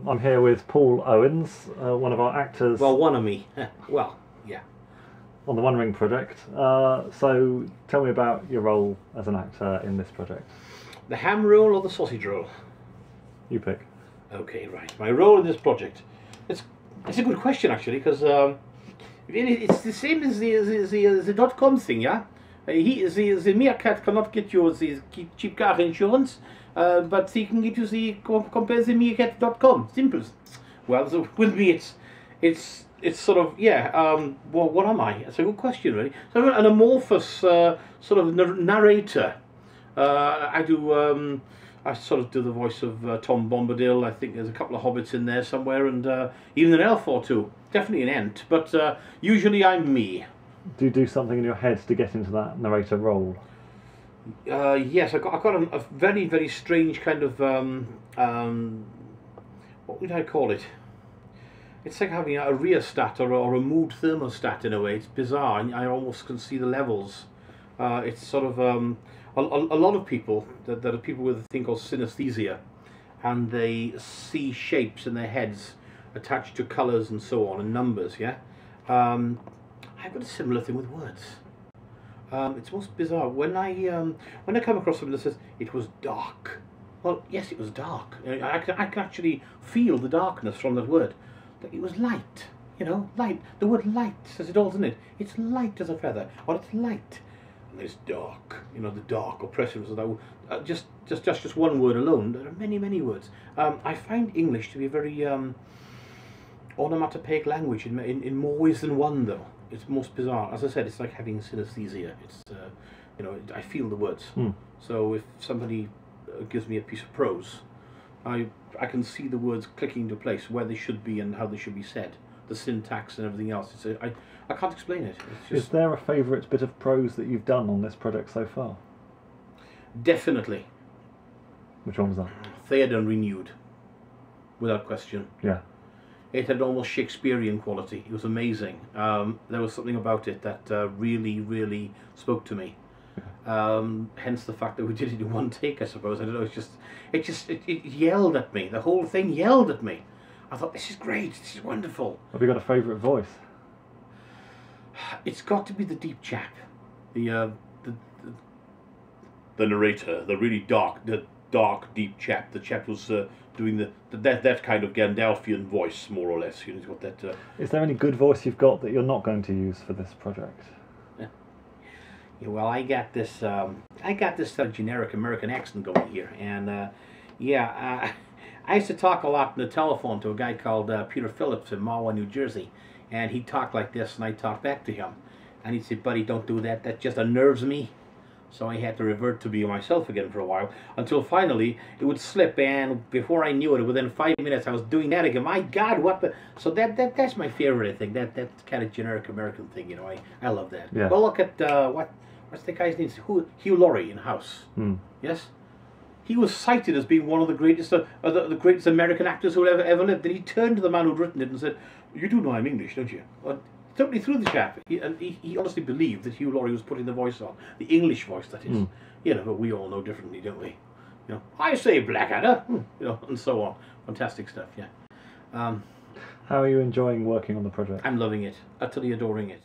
I'm here with Paul Owens, one of our actors. Well, one of me. Well, yeah. On the One Ring project. So tell me about your role as an actor in this project. The ham roll or the sausage roll? You pick. Okay, right. My role in this project. It's a good question actually, because it's the same as the .com thing, yeah. The meerkat cannot get you the cheap car insurance, but he can get you the compare the meerkat.com. Simple. Well, so with me, it's sort of, yeah. Well, what am I? It's a good question, really. So I'm an amorphous sort of narrator. I sort of do the voice of Tom Bombadil. I think there's a couple of hobbits in there somewhere, and even an elf or two. Definitely an ent, but usually I'm me. Do you do something in your head to get into that narrator role? Yes, I've got a very, very strange kind of what would I call it? It's like having a rheostat or a mood thermostat in a way. It's bizarre, and I almost can see the levels. It's sort of a lot of people that are people with a thing called synesthesia, and they see shapes in their heads attached to colours and so on, and numbers. Yeah, I've got a similar thing with words. It's most bizarre when I come across something that says it was dark. Well, yes, it was dark. I can actually feel the darkness from that word. It was light, you know, light. The word light says it all, doesn't it? It's light as a feather, or it's light. And it's dark, you know, the dark oppressiveness of that. Just one word alone. There are many, many words. I find English to be a very onomatopoeic language in more ways than one, though. It's most bizarre. As I said, it's like having synesthesia. It's, you know, I feel the words. So if somebody gives me a piece of prose, I can see the words clicking into place, where they should be and how they should be said, the syntax and everything else. I can't explain it. It's just... Is there a favourite bit of prose that you've done on this project so far? Definitely. Which one was that? Theoden Renewed, without question. Yeah. It had almost Shakespearean quality. It was amazing. There was something about it that really, really spoke to me. Hence the fact that we did it in one take, I suppose. I don't know. It yelled at me. The whole thing yelled at me. I thought, this is great. This is wonderful. Have you got a favourite voice? It's got to be the deep chap, the narrator, the really dark, deep chap. The chap who's doing that kind of Gandalfian voice, more or less. You know, he's got that. Is there any good voice you've got that you're not going to use for this project? Yeah, well, I got this sort of generic American accent going here, and I used to talk a lot on the telephone to a guy called Peter Phillips in Mahwah, New Jersey, and he'd talk like this, and I'd talk back to him, and he'd say, "Buddy, don't do that. That just unnerves me." So I had to revert to being myself again for a while, until finally it would slip, and before I knew it, within 5 minutes I was doing that again. My God, what the... So that's my favorite, I think. That kind of generic American thing, you know. I love that. Yeah. Well, look at what's the guy's name? Hugh Laurie in House. Yes. He was cited as being one of the greatest American actors who ever lived. Then he turned to the man who'd written it and said, "You do know I'm English, don't you?" Well, totally threw the chap. He honestly believed that Hugh Laurie was putting the voice on, the English voice, that is. You know, but we all know differently, don't we? You know, I say Blackadder, you know, and so on. Fantastic stuff, yeah. How are you enjoying working on the project? I'm loving it, utterly adoring it.